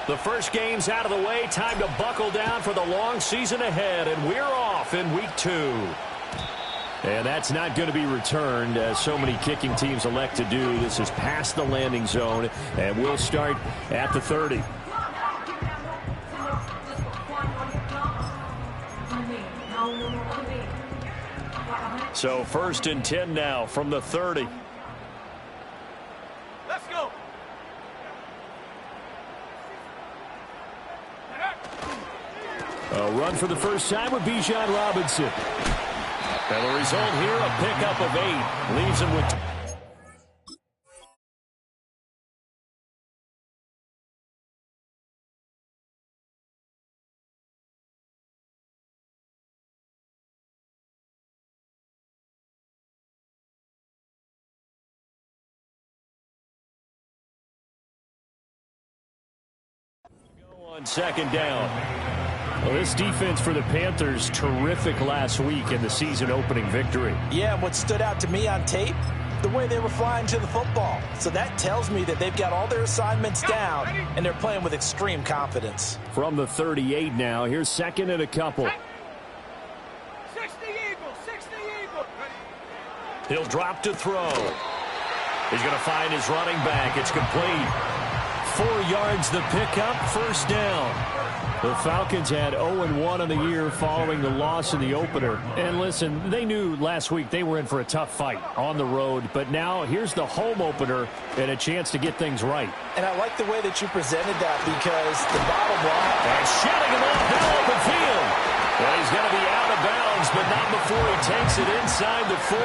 The first game's out of the way. Time to buckle down for the long season ahead, and we're off in week 2. And that's not going to be returned, as so many kicking teams elect to do. This is past the landing zone, and we'll start at the 30. So 1st and 10 now from the 30. Let's go. A run for the first time with Bijan Robinson. And the result here, a pickup of 8. Leaves him with... on 2nd down. Well, this defense for the Panthers, terrific last week in the season-opening victory. Yeah, what stood out to me on tape, the way they were flying to the football. So that tells me that they've got all their assignments down, and they're playing with extreme confidence. From the 38 now, here's 2nd and a couple. 60 Eagles, 60 Eagles. He'll drop to throw. He's going to find his running back. It's complete. 4 yards the pickup, 1st down. The Falcons had 0-1 on the year following the loss in the opener. And listen, they knew last week they were in for a tough fight on the road. But now here's the home opener and a chance to get things right. And I like the way that you presented that, because the bottom line... And shutting him off now open field. Well, he's going to be out of bounds, but not before he takes it inside the 40.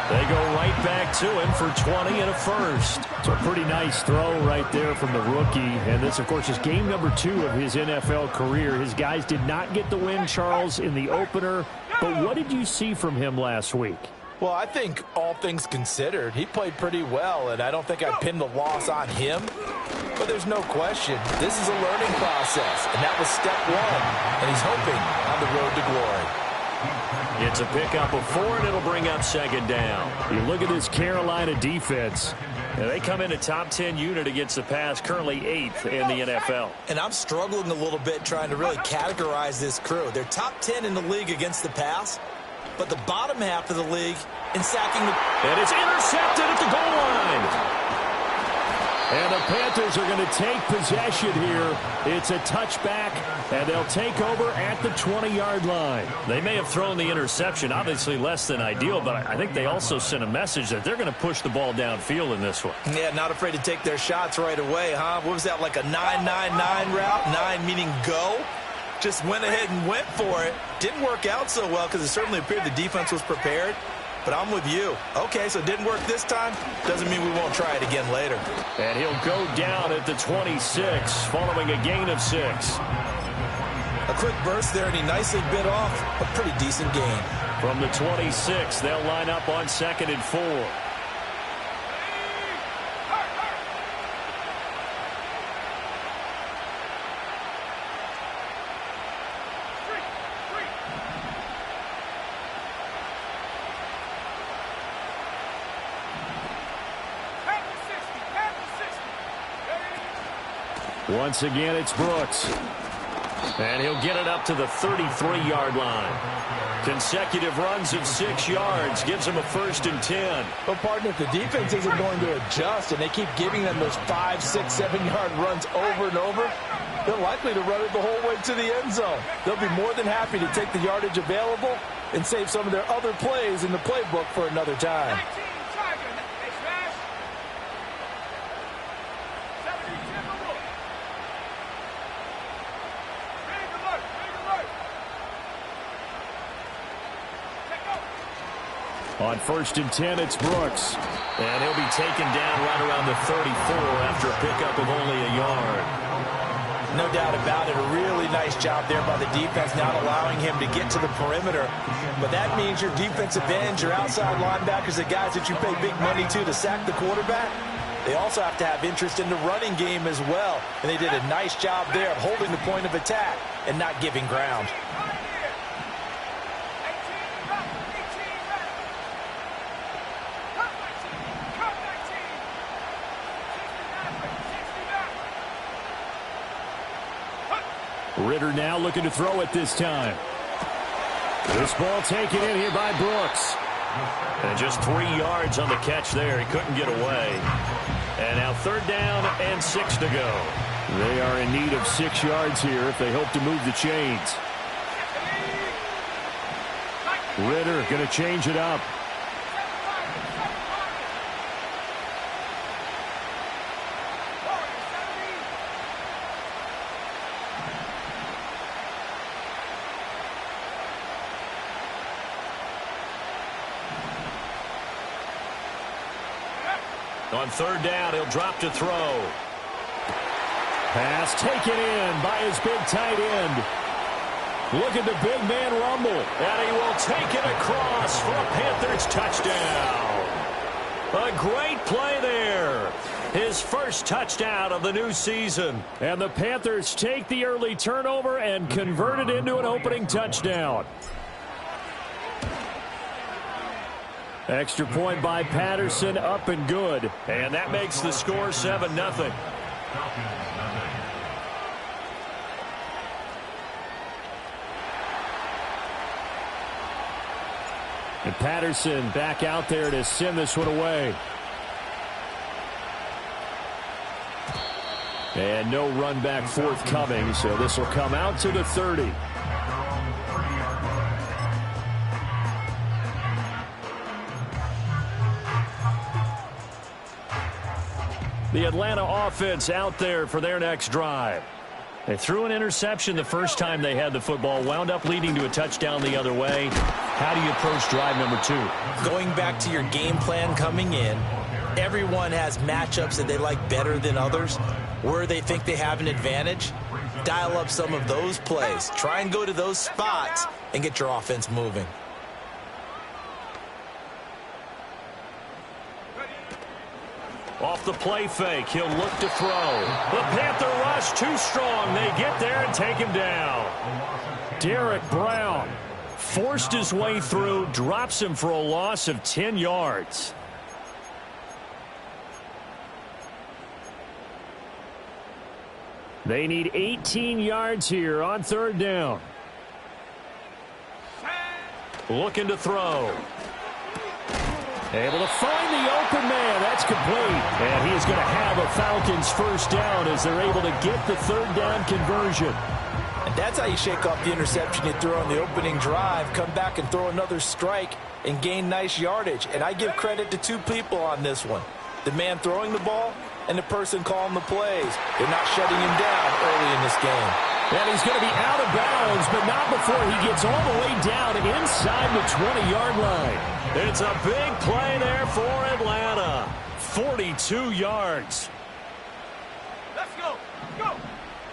They go right back to him for 20 and a first. It's a pretty nice throw right there from the rookie. And this, of course, is game number 2 of his NFL career. His guys did not get the win, Charles, in the opener. But what did you see from him last week? Well, I think all things considered, he played pretty well, and I don't think I'd pin the loss on him. But there's no question, this is a learning process, and that was step 1, and he's hoping on the road to glory. It's a pickup of 4, and it'll bring up 2nd down. You look at this Carolina defense. And they come in a top 10 unit against the pass, currently 8th in the NFL. And I'm struggling a little bit trying to really categorize this crew. They're top 10 in the league against the pass, but the bottom half of the league in sacking the... And it's intercepted at the goal line. And the Panthers are going to take possession here. It's a touchback, and they'll take over at the 20-yard line. They may have thrown the interception, obviously less than ideal, but I think they also sent a message that they're going to push the ball downfield in this one. Yeah, not afraid to take their shots right away, huh? What was that, like a 9-9-9 route? 9 meaning go? Just went ahead and went for it. Didn't work out so well because it certainly appeared the defense was prepared. But I'm with you. Okay, so it didn't work this time. Doesn't mean we won't try it again later. And he'll go down at the 26, following a gain of 6. A quick burst there, and he nicely bit off a pretty decent gain. From the 26, they'll line up on 2nd and 4. Once again, it's Brooks. And he'll get it up to the 33-yard line. Consecutive runs of 6 yards gives him a 1st and 10. Well, partner, if the defense isn't going to adjust and they keep giving them those 5, 6, 7-yard runs over and over, they're likely to run it the whole way to the end zone. They'll be more than happy to take the yardage available and save some of their other plays in the playbook for another time. On 1st and 10, it's Brooks. And he'll be taken down right around the 34 after a pickup of only a yard. No doubt about it. A really nice job there by the defense, not allowing him to get to the perimeter. But that means your defensive ends, your outside linebackers, the guys that you pay big money to sack the quarterback, they also have to have interest in the running game as well. And they did a nice job there of holding the point of attack and not giving ground. Ritter now looking to throw it this time. This ball taken in here by Brooks. And just 3 yards on the catch there. He couldn't get away. And now 3rd down and 6 to go. They are in need of 6 yards here if they hope to move the chains. Ritter going to change it up. On 3rd down, he'll drop to throw. Pass taken in by his big tight end. Look at the big man rumble. And he will take it across for a Panthers touchdown. A great play there. His first touchdown of the new season. And the Panthers take the early turnover and convert it into an opening touchdown. Extra point by Patterson, up and good. And that makes the score 7-0. And Patterson back out there to send this one away. And no run back forthcoming, so this will come out to the 30. The Atlanta offense out there for their next drive. They threw an interception the first time they had the football, wound up leading to a touchdown the other way. How do you approach drive number 2? Going back to your game plan coming in, everyone has matchups that they like better than others. Where they think they have an advantage, dial up some of those plays. Try and go to those spots and get your offense moving. Off the play fake, he'll look to throw. The Panther rush too strong. They get there and take him down. Derek Brown forced his way through, drops him for a loss of 10 yards. They need 18 yards here on 3rd down. Looking to throw. Able to find the open man. That's complete. And he is going to have a Falcons first down as they're able to get the 3rd down conversion. And that's how you shake off the interception you threw on the opening drive. Come back and throw another strike and gain nice yardage. And I give credit to 2 people on this one. The man throwing the ball and the person calling the plays. They're not shutting him down early in this game. And he's going to be out of bounds, but not before he gets all the way down inside the 20-yard line. It's a big play there for Atlanta. 42 yards. Let's go. Go.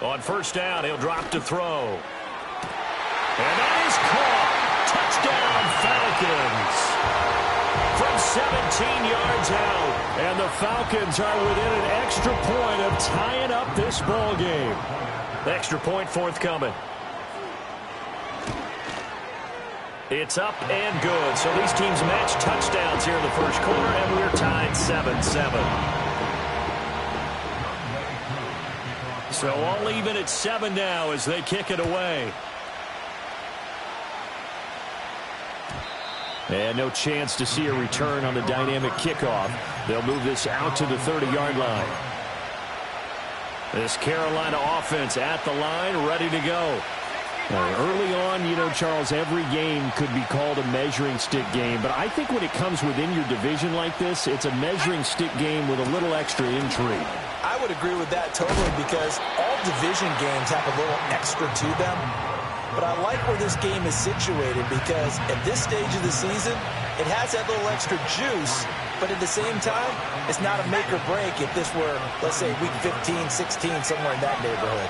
On 1st down, he'll drop to throw. And that is caught. Touchdown, Falcons. From 17 yards out. And the Falcons are within an extra point of tying up this ball game. Extra point forthcoming. It's up and good. So these teams match touchdowns here in the first quarter, and we're tied 7-7. So all even at 7 now as they kick it away. And no chance to see a return on the dynamic kickoff. They'll move this out to the 30-yard line. This Carolina offense at the line, ready to go. Early on, you know, Charles, every game could be called a measuring stick game. But I think when it comes within your division like this, it's a measuring stick game with a little extra intrigue. I would agree with that totally because all division games have a little extra to them. But I like where this game is situated because at this stage of the season, it has that little extra juice. But at the same time, it's not a make or break if this were, let's say, week 15, 16, somewhere in that neighborhood.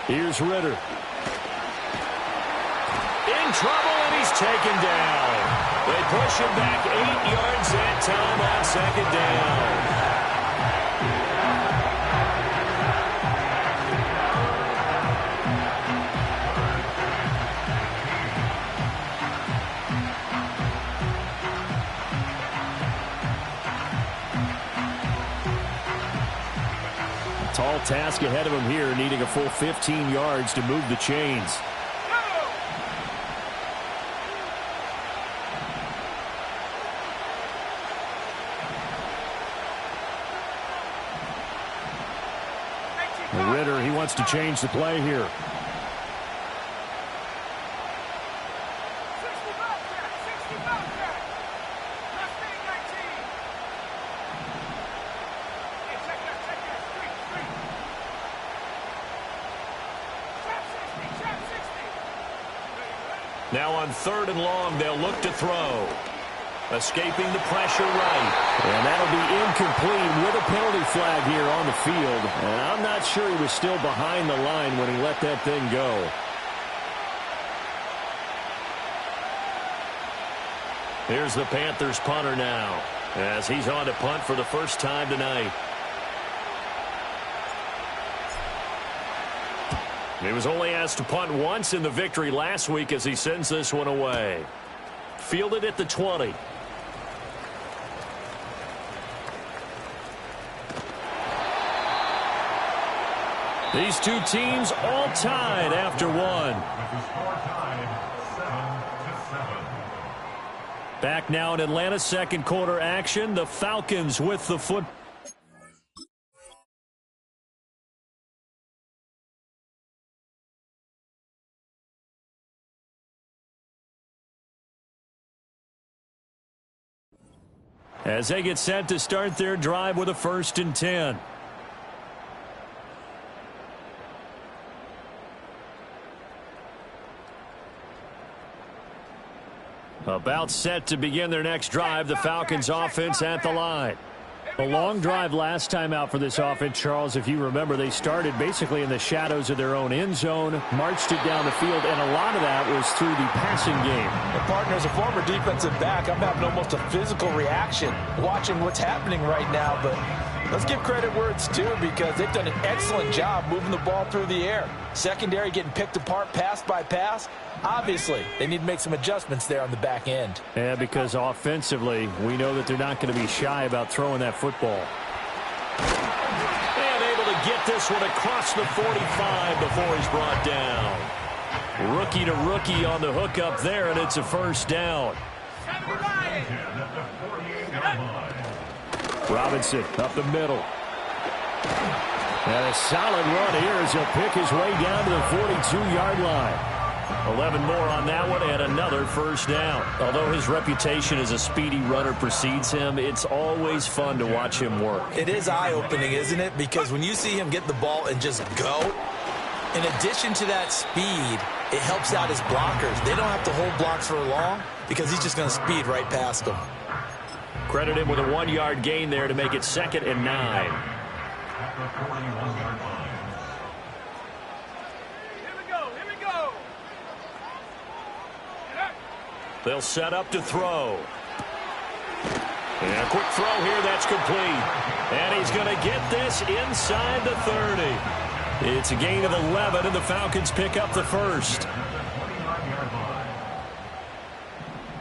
Here's Ritter. In trouble, and he's taken down. They push him back 8 yards that time on 2nd down. difficult task ahead of him here, needing a full 15 yards to move the chains. Ritter, he wants to change the play here. Now on 3rd and long, they'll look to throw. Escaping the pressure right. And that'll be incomplete with a penalty flag here on the field. And I'm not sure he was still behind the line when he let that thing go. Here's the Panthers punter now, as he's on to punt for the first time tonight. He was only asked to punt once in the victory last week as he sends this one away. Fielded at the 20. These two teams all tied after one. Back now in Atlanta's second quarter action. The Falcons with the football. As they get set to start their drive with a 1st and 10. About set to begin their next drive, the Falcons offense at the line. A long drive last time out for this offense, Charles. If you remember, they started basically in the shadows of their own end zone, marched it down the field, and a lot of that was through the passing game. And partner, as a former defensive back, I'm having almost a physical reaction watching what's happening right now. But let's give credit where it's due, because they've done an excellent job moving the ball through the air. Secondary getting picked apart pass by pass. Obviously, they need to make some adjustments there on the back end. Yeah, because offensively, we know that they're not going to be shy about throwing that football. And able to get this one across the 45 before he's brought down. Rookie to rookie on the hook up there, and it's a 1st down. Robinson up the middle. And a solid run here as he'll pick his way down to the 42-yard line. 11 more on that one and another 1st down. Although his reputation as a speedy runner precedes him, it's always fun to watch him work. It is eye-opening, isn't it? Because when you see him get the ball and just go, in addition to that speed, it helps out his blockers. They don't have to hold blocks for long because he's just going to speed right past them. Credit him with a 1-yard gain there to make it 2nd and 9. They'll set up to throw. And a quick throw here, that's complete. And he's going to get this inside the 30. It's a gain of 11, and the Falcons pick up the 1st.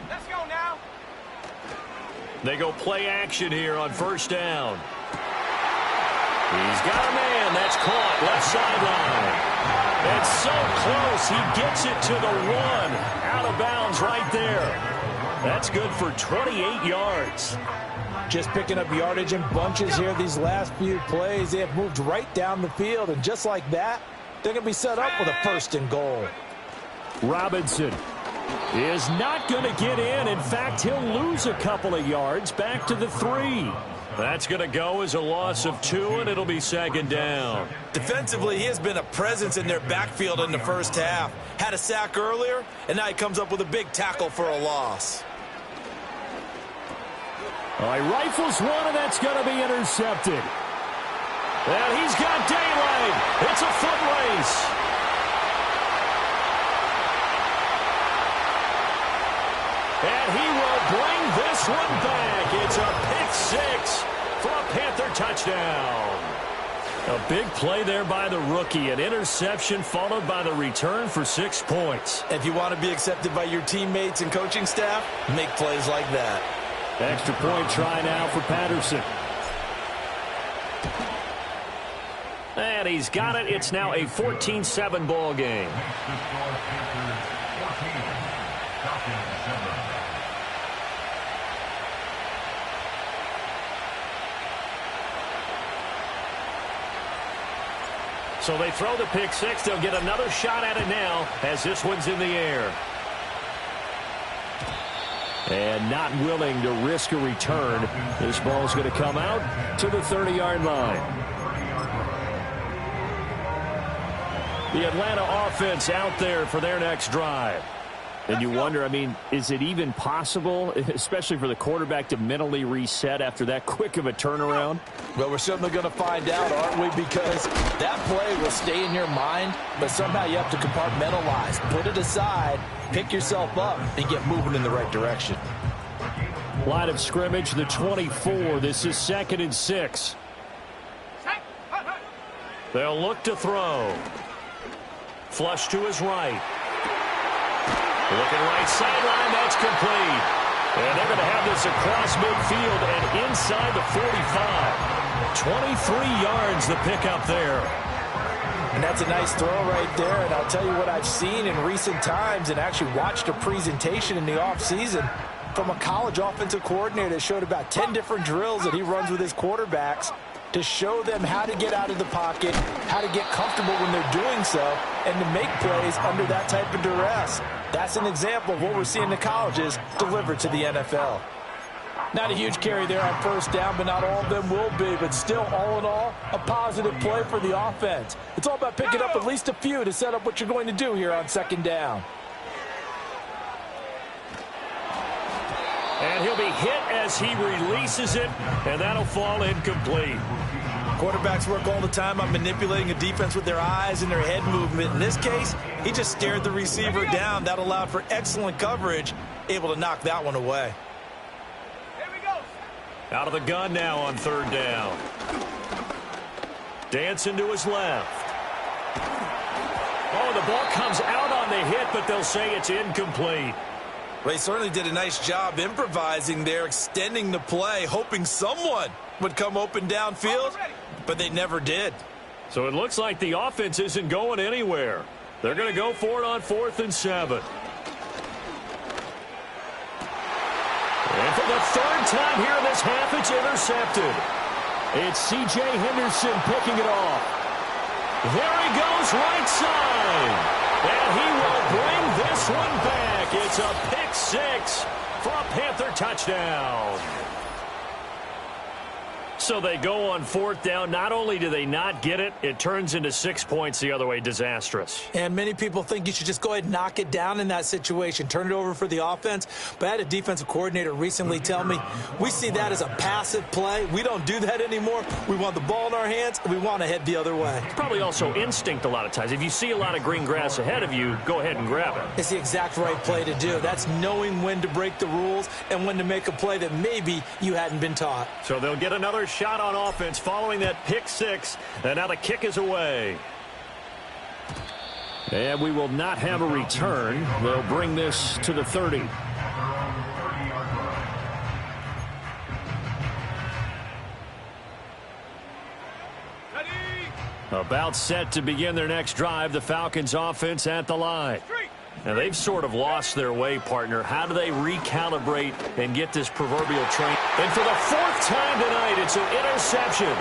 Let's go now. They go play action here on 1st down. He's got a man. That's caught left sideline. It's so close. He gets it to the 1. Out of bounds right there. That's good for 28 yards. Just picking up yardage in bunches here these last few plays. They have moved right down the field, and just like that, they're going to be set up with a 1st and goal. Robinson is not going to get in. In fact, he'll lose a couple of yards back to the 3. That's going to go as a loss of 2, and it'll be 2nd down. Defensively, he has been a presence in their backfield in the 1st half. Had a sack earlier, and now he comes up with a big tackle for a loss. He rifles one, and that's going to be intercepted. And he's got daylight. It's a foot race. And he will bring this one back. It's a pick 6 for a Panther touchdown. A big play there by the rookie. An interception followed by the return for 6 points. If you want to be accepted by your teammates and coaching staff, make plays like that. Extra point try now for Patterson. he's got it. It's now a 14-7 ball game. So they throw the pick six. They'll get another shot at it now as this one's in the air. And not willing to risk a return. This ball's going to come out to the 30-yard line. The Atlanta offense out there for their next drive. And you wonder, I mean, is it even possible, especially for the quarterback, to mentally reset after that quick of a turnaround? Well, we're certainly going to find out, aren't we? Because that play will stay in your mind, but somehow you have to compartmentalize. Put it aside, pick yourself up, and get moving in the right direction. Line of scrimmage, the 24. This is 2nd and 6. They'll look to throw. Flush to his right. Looking right sideline, that's complete. And they're going to have this across midfield and inside the 45. 23 yards the pickup there. And that's a nice throw right there. And I'll tell you what I've seen in recent times and actually watched a presentation in the offseason from a college offensive coordinator that showed about 10 different drills that he runs with his quarterbacks to show them how to get out of the pocket, how to get comfortable when they're doing so, and to make plays under that type of duress. That's an example of what we're seeing the colleges deliver to the NFL. Not a huge carry there on first down, but not all of them will be. But still, all in all, a positive play for the offense. It's all about picking up at least a few to set up what you're going to do here on 2nd down. And he'll be hit as he releases it, and that'll fall incomplete. Quarterbacks work all the time on manipulating a defense with their eyes and their head movement. In this case, he just stared the receiver down. That allowed for excellent coverage, able to knock that one away. Out of the gun now on 3rd down. Dancing to his left. Oh, the ball comes out on the hit, but they'll say it's incomplete. Well, he certainly did a nice job improvising there, extending the play, hoping someone would come open downfield, but they never did. So it looks like the offense isn't going anywhere. They're going to go for it on 4th and 7. And for the 3rd time here in this half, it's intercepted. It's C.J. Henderson picking it off. There he goes, right side. And he will bring this one back. It's a pick six for a Panther touchdown. So they go on 4th down. Not only do they not get it, it turns into 6 points the other way. Disastrous. And many people think you should just go ahead and knock it down in that situation. Turn it over for the offense. But I had a defensive coordinator recently tell me, we see that as a passive play. We don't do that anymore. We want the ball in our hands, and we want to head the other way. It's probably also instinct a lot of times. If you see a lot of green grass ahead of you, go ahead and grab it. It's the exact right play to do. That's knowing when to break the rules and when to make a play that maybe you hadn't been taught. So they'll get another shot on offense following that pick six, and now the kick is away. And we will not have a return. They'll bring this to the 30. About set to begin their next drive, the Falcons offense at the line. Now, they've sort of lost their way, partner. How do they recalibrate and get this proverbial train? And for the 4th time tonight, it's an interception.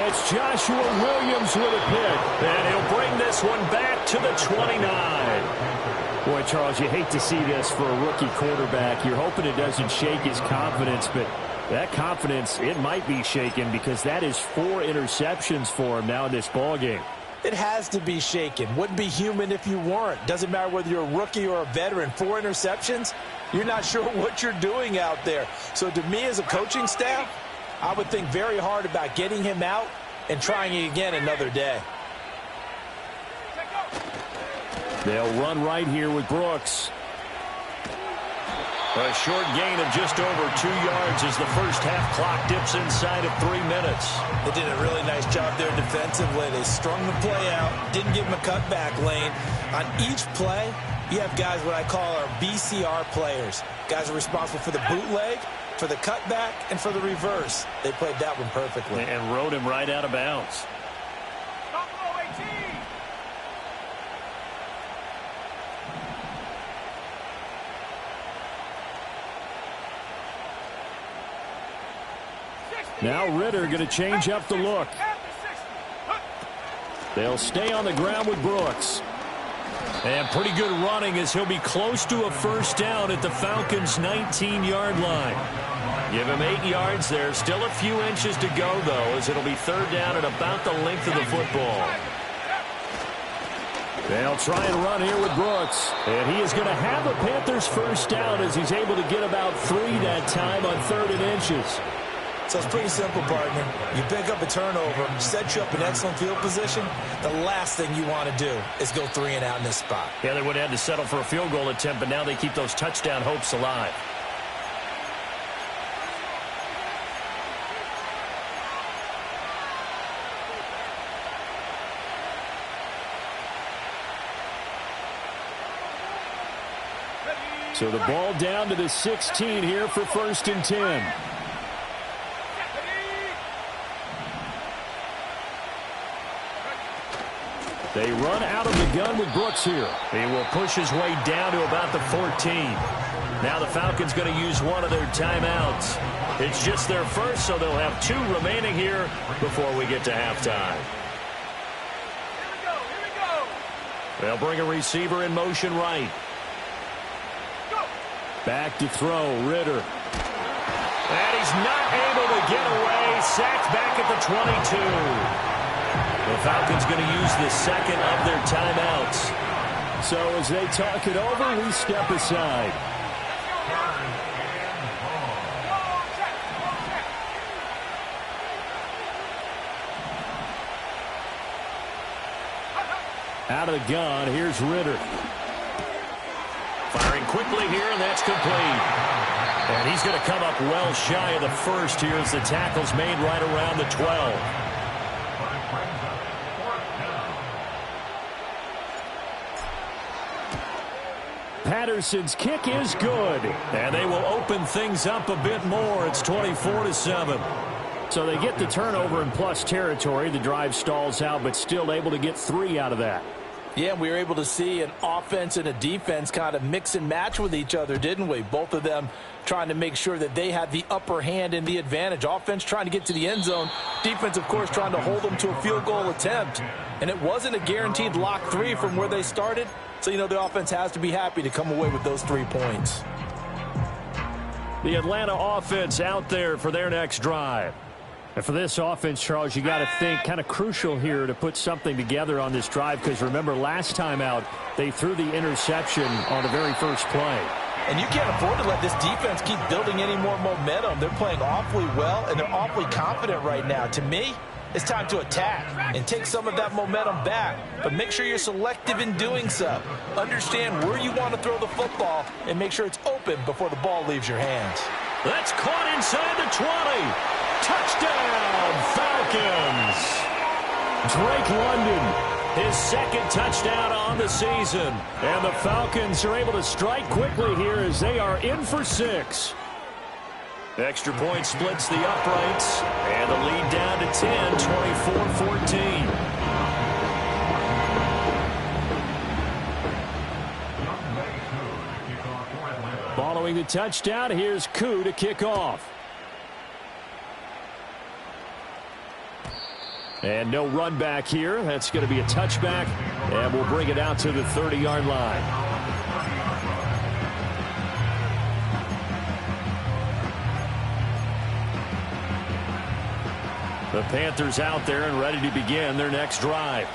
It's Joshua Williams with a pick. And he'll bring this one back to the 29. Boy, Charles, you hate to see this for a rookie quarterback. You're hoping it doesn't shake his confidence, but that confidence, it might be shaken because that is 4 interceptions for him now in this ballgame. It has to be shaken. Wouldn't be human if you weren't. Doesn't matter whether you're a rookie or a veteran. 4 interceptions, you're not sure what you're doing out there. So to me as a coaching staff, I would think very hard about getting him out and trying it again another day. They'll run right here with Brooks. A short gain of just over 2 yards as the first half clock dips inside of 3 minutes. They did a really nice job there defensively. They strung the play out, didn't give him a cutback lane. On each play, you have guys what I call our BCR players. Guys are responsible for the bootleg, for the cutback, and for the reverse. They played that one perfectly. And rode him right out of bounds. Now Ritter going to change up the look. They'll stay on the ground with Brooks. And pretty good running as he'll be close to a first down at the Falcons' 19-yard line. Give him 8 yards there. Still a few inches to go, though, as it'll be third down at about the length of the football. They'll try and run here with Brooks. And he is going to have a Panthers first down as he's able to get about 3 that time on 3rd and inches. So it's pretty simple, partner. You pick up a turnover, set you up in excellent field position. The last thing you want to do is go 3 and out in this spot. Yeah, they would have had to settle for a field goal attempt, but now they keep those touchdown hopes alive. So the ball down to the 16 here for 1st and 10. They run out of the gun with Brooks here. He will push his way down to about the 14. Now the Falcons going to use one of their timeouts. It's just their first, so they'll have 2 remaining here before we get to halftime. Here we go. They'll bring a receiver in motion right. Back to throw, Ritter. And he's not able to get away. Sacked back at the 22. The Falcons going to use the second of their timeouts. So as they talk it over, we step aside. Out of the gun, here's Ritter. Firing quickly here, and that's complete. And he's going to come up well shy of the first here as the tackle's made right around the 12. Patterson's kick is good. And they will open things up a bit more. It's 24-7. So they get the turnover in plus territory. The drive stalls out, but still able to get 3 out of that. Yeah, we were able to see an offense and a defense kind of mix and match with each other, didn't we? Both of them trying to make sure that they had the upper hand and the advantage. Offense trying to get to the end zone. Defense, of course, trying to hold them to a field goal attempt. And it wasn't a guaranteed lock 3 from where they started. So, you know, the offense has to be happy to come away with those 3 points. The Atlanta offense out there for their next drive. And for this offense, Charles, you got to think kind of crucial here to put something together on this drive, because remember last time out they threw the interception on the very first play. And you can't afford to let this defense keep building any more momentum. They're playing awfully well, and they're awfully confident right now. To me, it's time to attack and take some of that momentum back, but make sure you're selective in doing so. Understand where you want to throw the football and make sure it's open before the ball leaves your hands. That's caught inside the 20. Touchdown, Falcons. Drake London, his 2nd touchdown on the season. And the Falcons are able to strike quickly here as they are in for 6. Extra point splits the uprights, and the lead down to 10, 24-14. Following the touchdown, here's Koo to kick off. And no run back here. That's going to be a touchback, and we'll bring it out to the 30-yard line. The Panthers out there and ready to begin their next drive.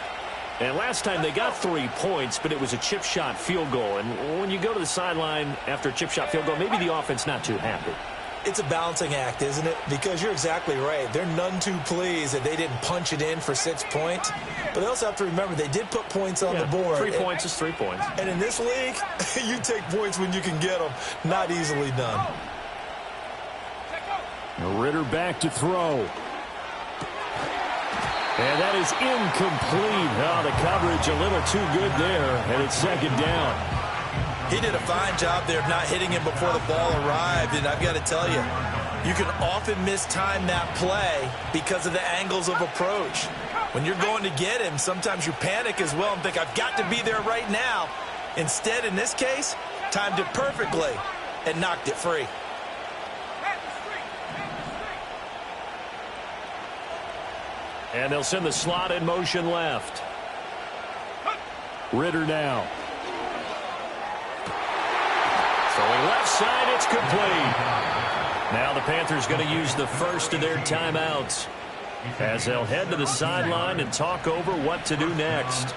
And last time they got 3 points, but it was a chip shot field goal. And when you go to the sideline after a chip shot field goal, maybe the offense not too happy. It's a balancing act, isn't it? Because you're exactly right. They're none too pleased that they didn't punch it in for 6 points. But they also have to remember they did put points on the board. 3 points is 3 points. And in this league, you take points when you can get them. Not easily done. Ritter back to throw. And that is incomplete. Oh, the coverage a little too good there, and it's 2nd down. He did a fine job there of not hitting him before the ball arrived, and I've got to tell you, you can often mistime that play because of the angles of approach. When you're going to get him, sometimes you panic as well and think, I've got to be there right now. Instead, in this case, timed it perfectly and knocked it free. And they'll send the slot in motion left. Ritter now. Throwing left side, it's complete. Now the Panthers going to use the first of their timeouts as they'll head to the sideline and talk over what to do next.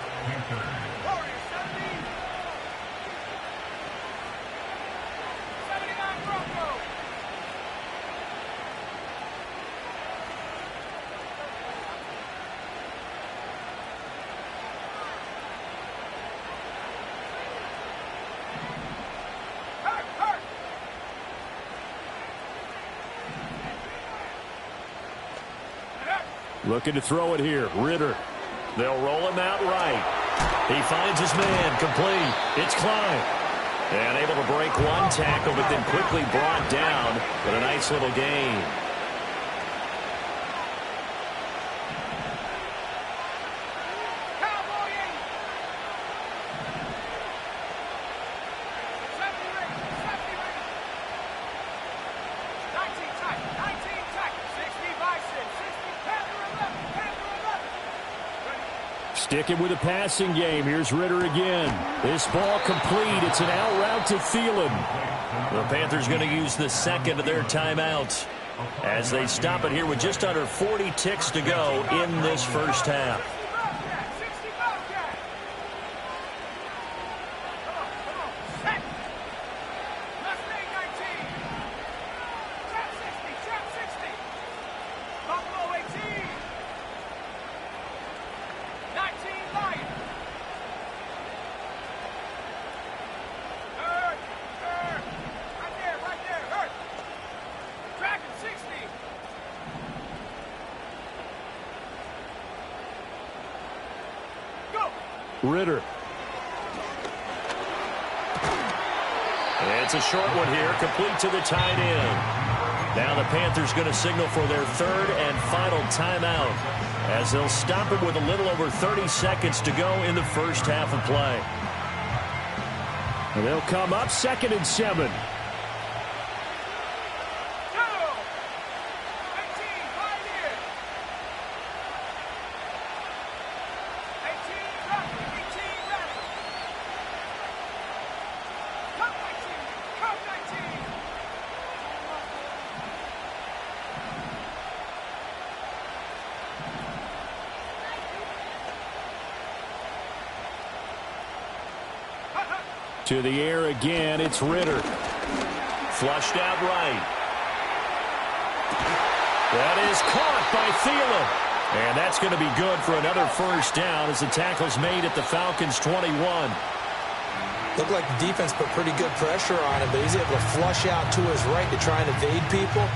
Looking to throw it here. Ritter. They'll roll him out right. He finds his man. Complete. It's Klein. And able to break one tackle, but then quickly brought down with a nice little gain. Sticking with a passing game. Here's Ritter again. This ball complete. It's an out route to Thielen. The Panthers going to use the second of their timeouts as they stop it here with just under 40 ticks to go in this first half. Ritter. It's a short one here, complete to the tight end. Now the Panthers going to signal for their third and final timeout as they'll stop it with a little over 30 seconds to go in the first half of play. And they'll come up 2nd and 7. To the air again, it's Ritter. Flushed out right. That is caught by Thielen. And that's going to be good for another first down as the tackle's made at the Falcons' 21. Looked like the defense put pretty good pressure on him, but he's able to flush out to his right to try and evade people.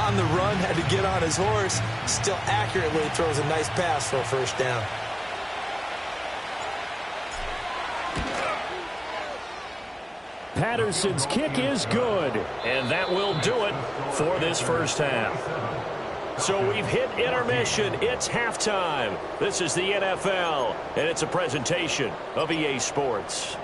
On the run, had to get on his horse. Still accurately throws a nice pass for a first down. Patterson's kick is good, and that will do it for this first half. So we've hit intermission. It's halftime. This is the NFL, and it's a presentation of EA Sports.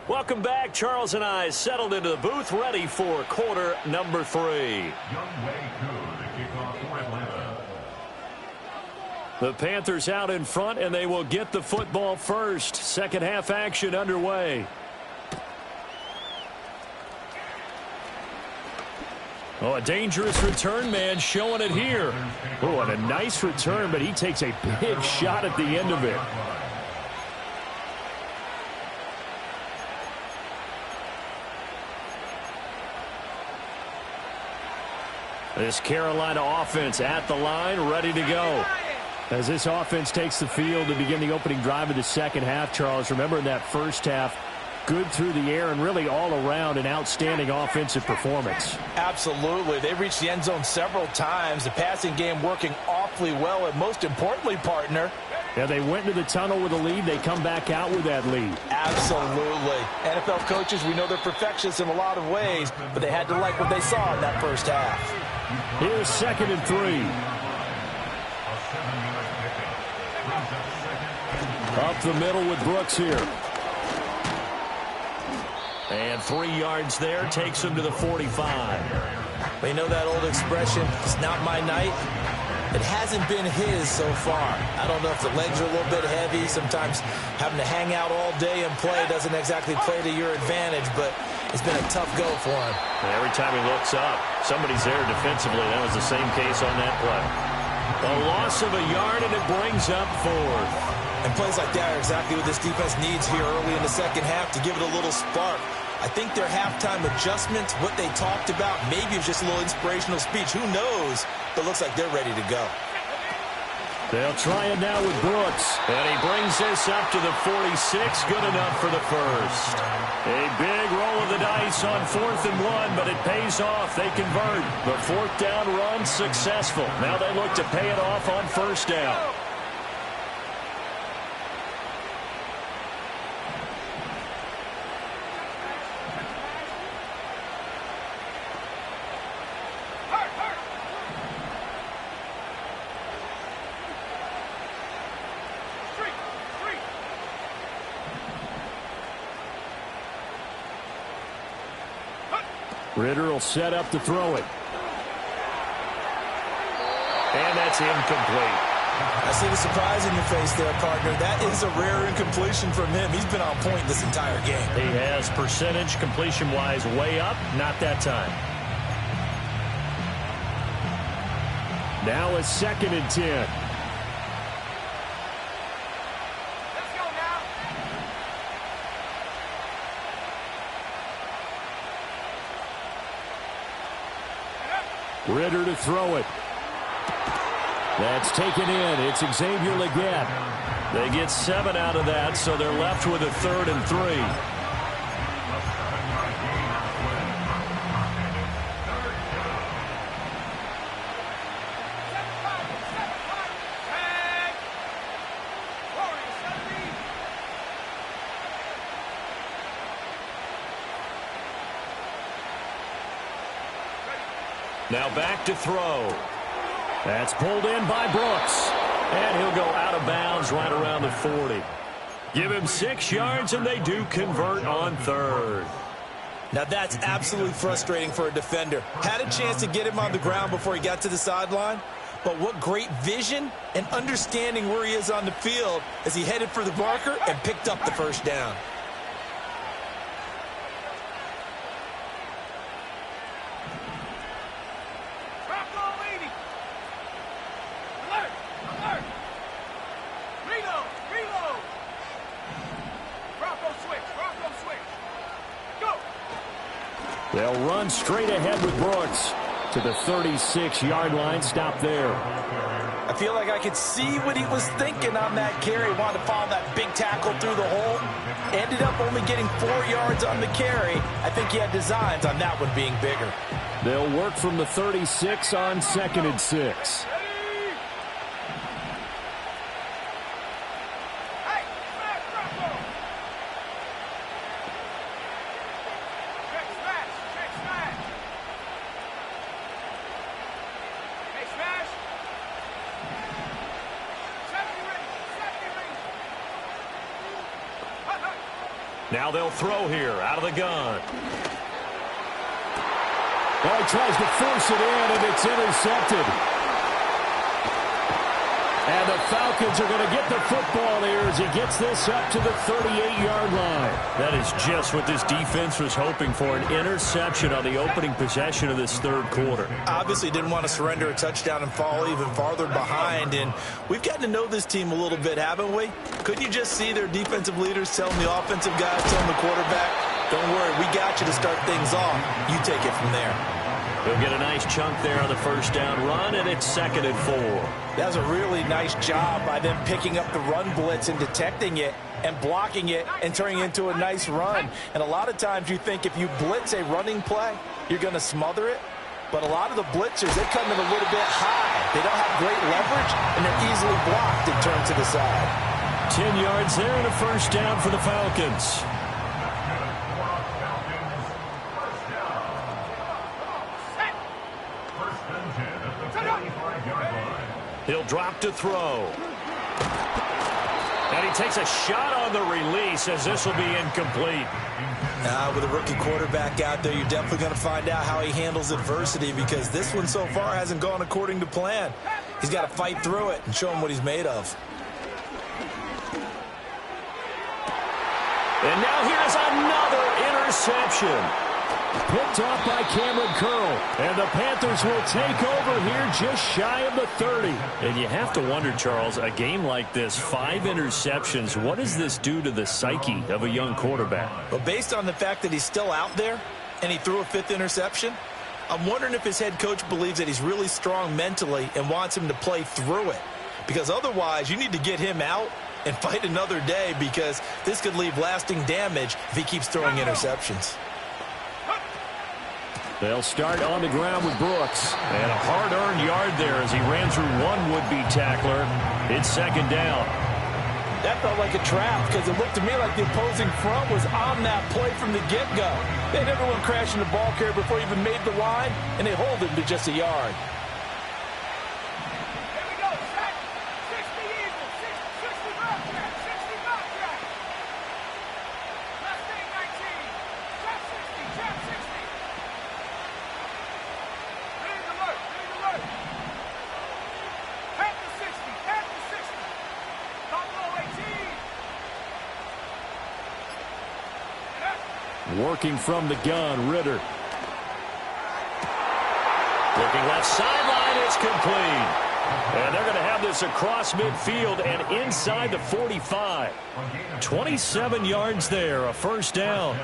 Welcome back. Charles and I settled into the booth, ready for quarter number 3. The Panthers out in front, and they will get the football first. Second half action underway. Oh, a dangerous return man showing it here. Oh, and a nice return, but he takes a big shot at the end of it. This Carolina offense at the line, ready to go. As this offense takes the field to begin the opening drive of the second half, Charles, remember in that first half, good through the air and really all around an outstanding offensive performance. Absolutely. They reached the end zone several times. The passing game working awfully well, and most importantly, partner, yeah, they went into the tunnel with a lead. They come back out with that lead. Absolutely. NFL coaches, we know they're perfectionists in a lot of ways, but they had to like what they saw in that first half. Here's 2nd and 3. Up the middle with Brooks here. And 3 yards there takes him to the 45. But you know that old expression, it's not my night? It hasn't been his so far. I don't know if the legs are a little bit heavy. Sometimes having to hang out all day and play doesn't exactly play to your advantage, but it's been a tough go for him. And every time he looks up, somebody's there defensively. That was the same case on that play. A loss of a yard, and it brings up 4th. And plays like that are exactly what this defense needs here early in the second half to give it a little spark. I think their halftime adjustments, what they talked about, maybe it's just a little inspirational speech. Who knows? But it looks like they're ready to go. They'll try it now with Brooks. And he brings this up to the 46. Good enough for the first. A big roll of the dice on 4th and 1, but it pays off. They convert. The 4th down run successful. Now they look to pay it off on 1st down. Ritter will set up to throw it. And that's incomplete. I see the surprise in your face there, partner. That is a rare incompletion from him. He's been on point this entire game. He has percentage completion-wise way up. Not that time. Now a 2nd and 10. Ritter to throw it. That's taken in. It's Xavier Legette. They get 7 out of that, so they're left with a 3rd and 3. Now back to throw. That's pulled in by Brooks. And he'll go out of bounds right around the 40. Give him 6 yards, and they do convert on 3rd. Now that's absolutely frustrating for a defender. Had a chance to get him on the ground before he got to the sideline. But what great vision and understanding where he is on the field as he headed for the marker and picked up the 1st down. They'll run straight ahead with Brooks to the 36-yard line. Stop there. I feel like I could see what he was thinking on that carry. Wanted to follow that big tackle through the hole. Ended up only getting 4 yards on the carry. I think he had designs on that one being bigger. They'll work from the 36 on 2nd and 6. Now they'll throw here out of the gun. Well, he tries to force it in, and it's intercepted. And the Falcons are going to get the football here as he gets this up to the 38-yard line. That is just what this defense was hoping for, an interception on the opening possession of this 3rd quarter. Obviously didn't want to surrender a touchdown and fall even farther behind. And we've gotten to know this team a little bit, haven't we? Couldn't you just see their defensive leaders telling the offensive guys, telling the quarterback, don't worry, we got you to start things off. You take it from there. He'll get a nice chunk there on the 1st down run, and it's 2nd and 4. That was a really nice job by them picking up the run blitz and detecting it and blocking it and turning it into a nice run. And a lot of times you think if you blitz a running play, you're going to smother it. But a lot of the blitzers, they come in a little bit high. They don't have great leverage, and they're easily blocked and turned to the side. 10 yards there and a 1st down for the Falcons. He'll drop to throw. And he takes a shot on the release as this will be incomplete. With a rookie quarterback out there, you're definitely going to find out how he handles adversity, because this one so far hasn't gone according to plan. He's got to fight through it and show him what he's made of. And now here's another interception. Picked off by Cameron Curl. And the Panthers will take over here just shy of the 30. And you have to wonder, Charles, a game like this, 5 interceptions, what does this do to the psyche of a young quarterback? Well, based on the fact that he's still out there and he threw a 5th interception, I'm wondering if his head coach believes that he's really strong mentally and wants him to play through it. Because otherwise, you need to get him out and fight another day, because this could leave lasting damage if he keeps throwing interceptions. They'll start on the ground with Brooks. And a hard-earned yard there as he ran through one would-be tackler. It's 2nd down. That felt like a trap, because it looked to me like the opposing front was on that play from the get-go. They never went crashing the ball carrier before he even made the line, and they hold him to just a yard. Working from the gun, Ritter. Looking left sideline, it's complete. And they're going to have this across midfield and inside the 45. 27 yards there, a 1st down.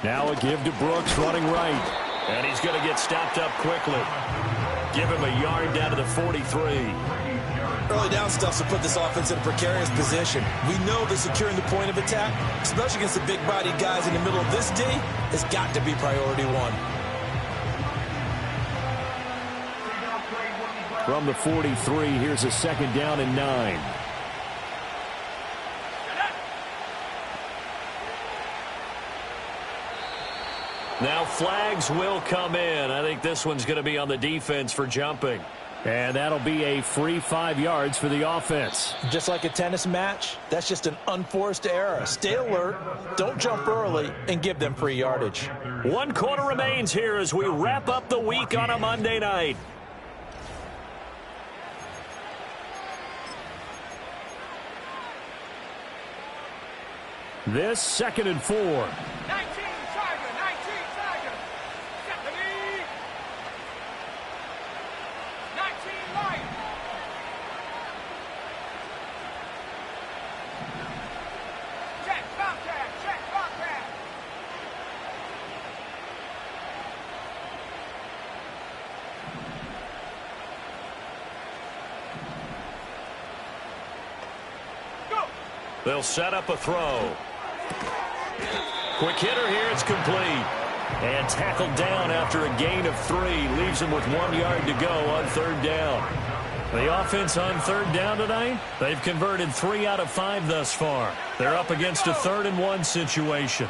Now a give to Brooks running right. And he's going to get stopped up quickly. Give him a yard down to the 43. Early down stuff will put this offense in a precarious position. We know that securing the point of attack, especially against the big-bodied guys in the middle of this D, has got to be priority 1. From the 43, here's a 2nd down and 9. Now flags will come in. I think this one's going to be on the defense for jumping. And that'll be a free 5 yards for the offense. Just like a tennis match, that's just an unforced error. Stay alert, don't jump early, and give them free yardage. 1 quarter remains here as we wrap up the week on a Monday night. This 2nd and 4. 19 Tiger, 19 Tiger. Stephanie. 19 Light. Check, Bobcat, check, Bobcat. Go. They'll set up a throw. Quick hitter here, it's complete. And tackled down after a gain of 3. Leaves him with 1 yard to go on 3rd down. The offense on 3rd down tonight, they've converted 3 out of 5 thus far. They're up against a 3rd and 1 situation.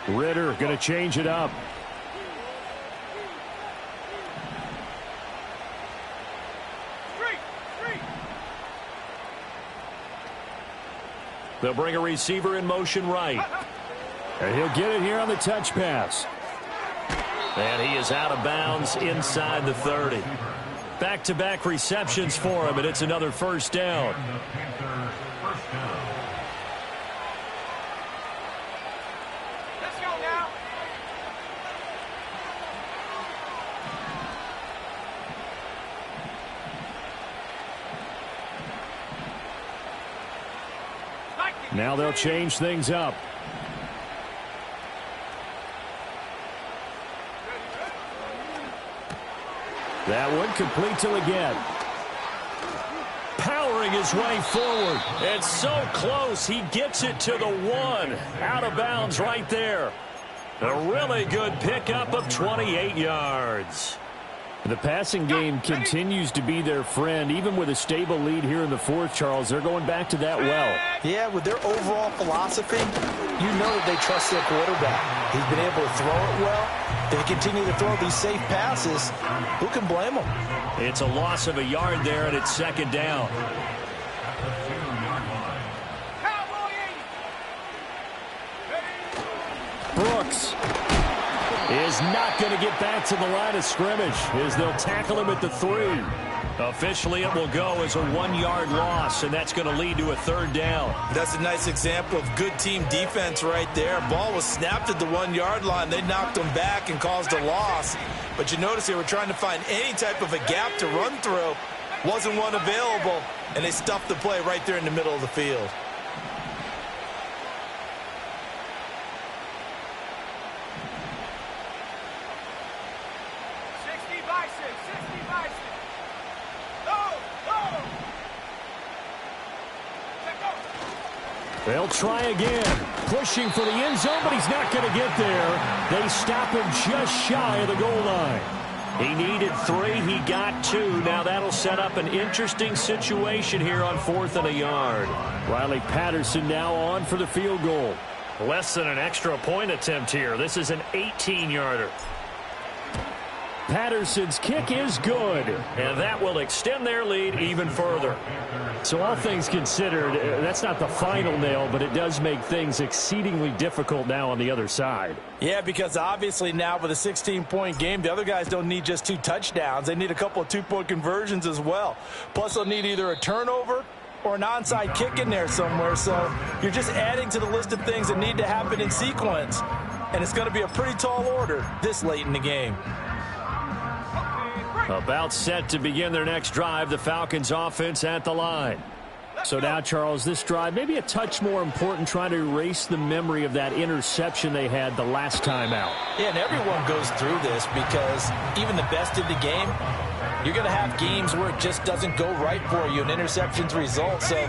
Ritter going to change it up. They'll bring a receiver in motion right. And he'll get it here on the touch pass. And he is out of bounds inside the 30. Back-to-back receptions for him, and it's another 1st down. Let's go now. Now they'll change things up. That one complete to again. Powering clawing his way forward. It's so close. He gets it to the 1. Out of bounds right there. A really good pickup of 28 yards. The passing game continues to be their friend. Even with a stable lead here in the fourth, Charles, they're going back to that well. Yeah, with their overall philosophy, you know that they trust their quarterback. He's been able to throw it well. They continue to throw these safe passes. Who can blame them? It's a loss of a yard there, and it's second down. Brooks is not going to get back to the line of scrimmage as they'll tackle him at the 3. Officially, it will go as a 1-yard loss, and that's going to lead to a third down. That's a nice example of good team defense right there. Ball was snapped at the 1-yard line. They knocked him back and caused a loss. But you notice they were trying to find any type of a gap to run through. Wasn't one available, and they stuffed the play right there in the middle of the field. They'll try again, pushing for the end zone, but he's not going to get there. They stop him just shy of the goal line. He needed 3, he got 2. Now that'll set up an interesting situation here on 4th and a yard. Riley Patterson now on for the field goal. Less than an extra point attempt here. This is an 18-yarder. Patterson's kick is good, and that will extend their lead even further. So all things considered, that's not the final nail, but it does make things exceedingly difficult now on the other side. Yeah, because obviously now with a 16-point game, the other guys don't need just 2 touchdowns. They need a couple of 2-point conversions as well. Plus, they'll need either a turnover or an onside kick in there somewhere. So you're just adding to the list of things that need to happen in sequence. And it's going to be a pretty tall order this late in the game. About set to begin their next drive, the Falcons offense at the line. So now, Charles, this drive maybe a touch more important, trying to erase the memory of that interception they had the last time out. Yeah, and everyone goes through this because even the best in the game, you're going to have games where it just doesn't go right for you and interceptions result. So,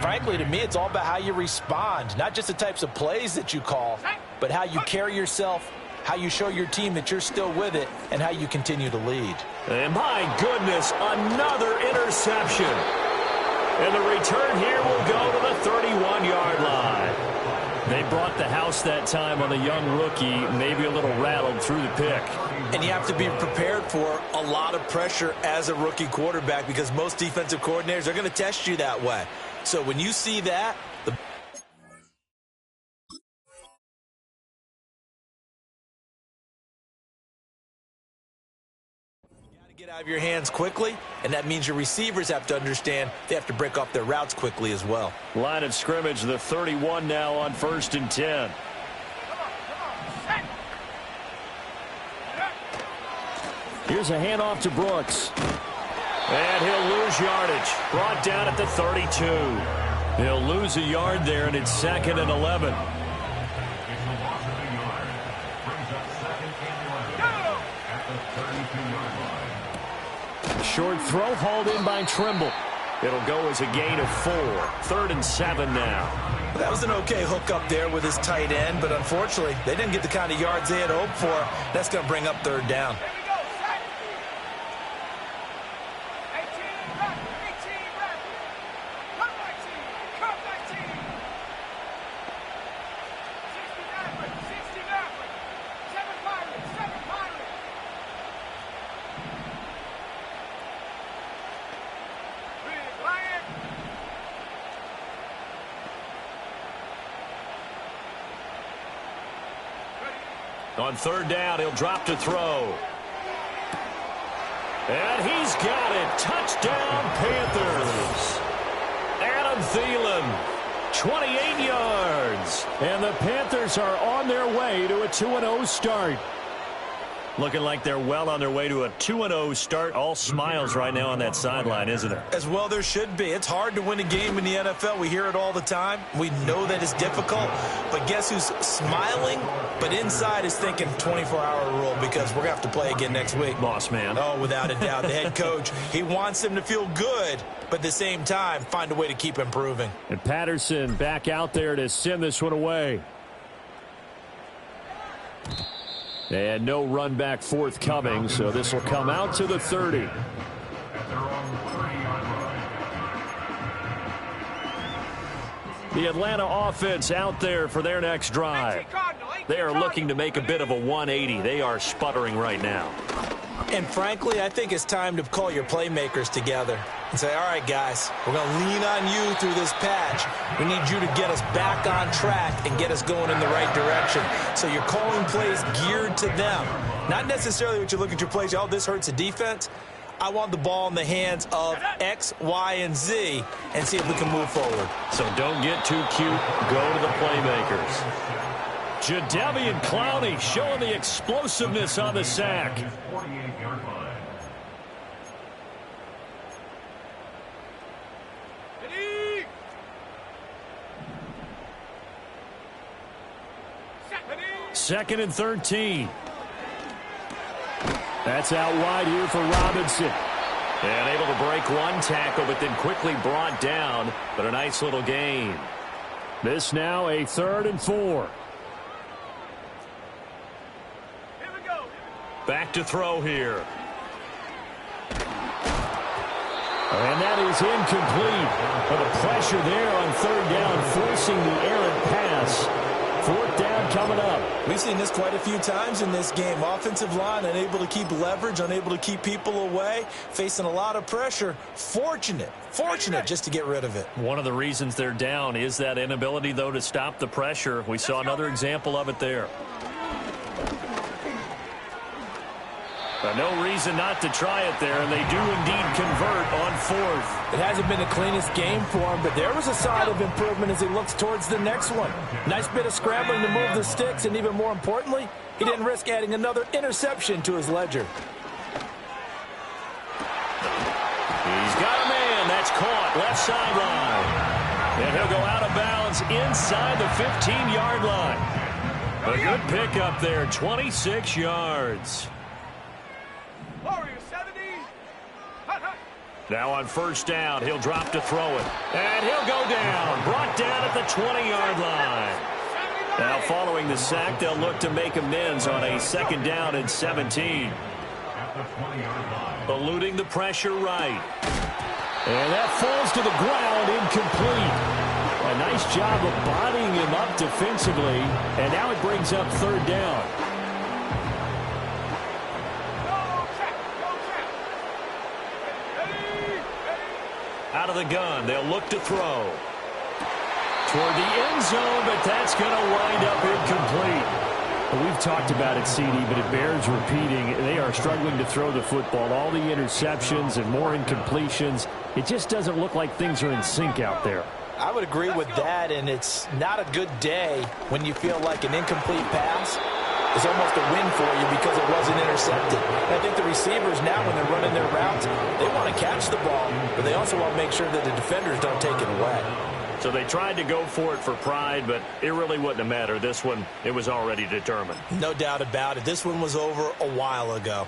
frankly, to me, it's all about how you respond, not just the types of plays that you call, but how you carry yourself, how you show your team that you're still with it, and how you continue to lead. And my goodness, another interception. And the return here will go to the 31-yard line. They brought the house that time on the young rookie, maybe a little rattled through the pick. And you have to be prepared for a lot of pressure as a rookie quarterback because most defensive coordinators are going to test you that way. So when you see that, get out of your hands quickly, and that means your receivers have to understand they have to break off their routes quickly as well. Line of scrimmage, the 31 now on 1st and 10. Here's a handoff to Brooks. And he'll lose yardage. Brought down at the 32. He'll lose a yard there, and it's 2nd and 11. Short throw hauled in by Trimble. It'll go as a gain of 4. 3rd and 7 now. That was an okay hook up there with his tight end, but unfortunately, they didn't get the kind of yards they had hoped for. That's going to bring up 3rd down. On 3rd down, he'll drop to throw. And he's got it. Touchdown, Panthers. Adam Thielen, 28 yards. And the Panthers are on their way to a 2-0 start. Looking like they're well on their way to a 2-0 start. All smiles right now on that sideline, isn't it? As well there should be. It's hard to win a game in the NFL. We hear it all the time. We know that it's difficult. But guess who's smiling? But inside is thinking 24-hour rule because we're going to have to play again next week. Boss man. Oh, without a doubt. The head coach, he wants them to feel good, but at the same time, find a way to keep improving. And Patterson back out there to send this one away. And no run back forthcoming, so this will come out to the 30. The Atlanta offense out there for their next drive. They are looking to make a bit of a 180. They are sputtering right now. And frankly, I think it's time to call your playmakers together and say, all right, guys, we're going to lean on you through this patch. We need you to get us back on track and get us going in the right direction. So you're calling plays geared to them. Not necessarily what you look at your plays, oh, this hurts the defense. I want the ball in the hands of X, Y, and Z and see if we can move forward. So don't get too cute. Go to the playmakers. Jadeveon Clowney showing the explosiveness on the sack. Second and 13. That's out wide here for Robinson. And able to break one tackle, but then quickly brought down. But a nice little gain. This now a 3rd and 4. Here we go. Back to throw here. And that is incomplete. But the pressure there on 3rd down, forcing the errant pass. 4th down coming up. We've seen this quite a few times in this game. Offensive line unable to keep leverage, unable to keep people away, facing a lot of pressure. Fortunate just to get rid of it. One of the reasons they're down is that inability, though, to stop the pressure. We saw another example of it there. But no reason not to try it there, and they do indeed convert on 4th. It hasn't been the cleanest game for him, but there was a sign of improvement as he looks towards the next one. Nice bit of scrambling to move the sticks, and even more importantly, he didn't risk adding another interception to his ledger. He's got a man. That's caught. Left sideline. And he'll go out of bounds inside the 15-yard line. A good pickup there, 26 yards. Now on 1st down, he'll drop to throw it. And he'll go down. Brought down at the 20-yard line. Now following the sack, they'll look to make amends on a 2nd down and 17. Eluding the pressure right. And that falls to the ground, incomplete. A nice job of bodying him up defensively. And now it brings up 3rd down. Out of the gun, they'll look to throw. Toward the end zone, but that's going to wind up incomplete. Well, we've talked about it, CD, but it bears repeating. They are struggling to throw the football. All the interceptions and more incompletions. It just doesn't look like things are in sync out there. I would agree with that, and it's not a good day when you feel like an incomplete pass is almost a win for you because it wasn't intercepted. And I think the receivers now, when they're running their routes, they want to catch the ball, but they also want to make sure that the defenders don't take it away. So they tried to go for it for pride, but it really wouldn't have mattered. This one, it was already determined. No doubt about it. This one was over a while ago.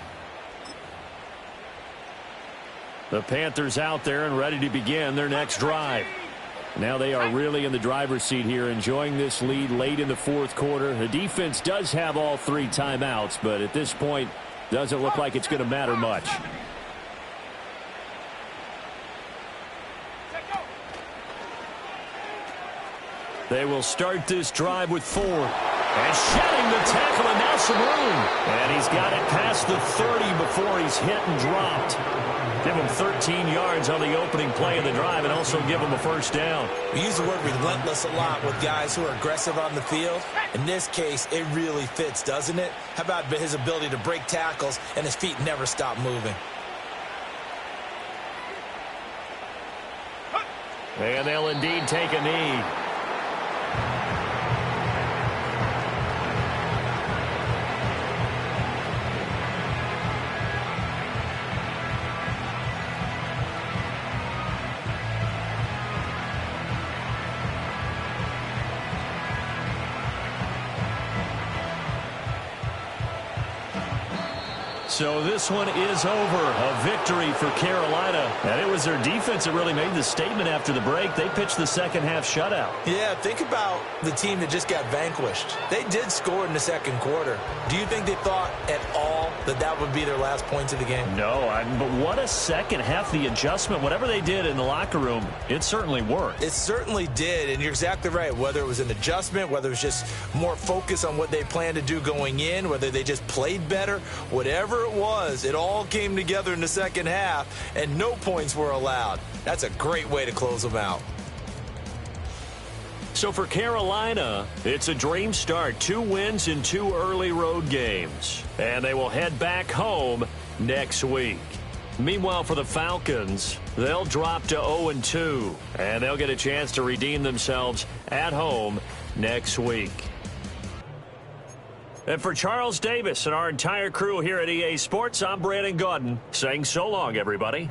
The Panthers out there and ready to begin their next drive. Now they are really in the driver's seat here, enjoying this lead late in the 4th quarter. The defense does have all 3 timeouts, but at this point, doesn't look like it's going to matter much. They will start this drive with 4. And shedding the tackle, and now some room. And he's got it past the 30 before he's hit and dropped. Give him 13 yards on the opening play of the drive and also give him a 1st down. We use the word relentless a lot with guys who are aggressive on the field. In this case, it really fits, doesn't it? How about his ability to break tackles and his feet never stop moving? And they'll indeed take a knee. So this one is over. A victory for Carolina. And it was their defense that really made the statement after the break. They pitched the second half shutout. Yeah, think about the team that just got vanquished. They did score in the second quarter. Do you think they thought at all that that would be their last points of the game? No, but what a second half. The adjustment, whatever they did in the locker room, it certainly worked. It certainly did, and you're exactly right. Whether it was an adjustment, whether it was just more focus on what they planned to do going in, whether they just played better, whatever it was, it all came together in the second half, and no points were allowed. That's a great way to close them out. So for Carolina, it's a dream start. 2 wins in 2 early road games. And they will head back home next week. Meanwhile, for the Falcons, they'll drop to 0-2. And they'll get a chance to redeem themselves at home next week. And for Charles Davis and our entire crew here at EA Sports, I'm Brandon Gaudin saying so long, everybody.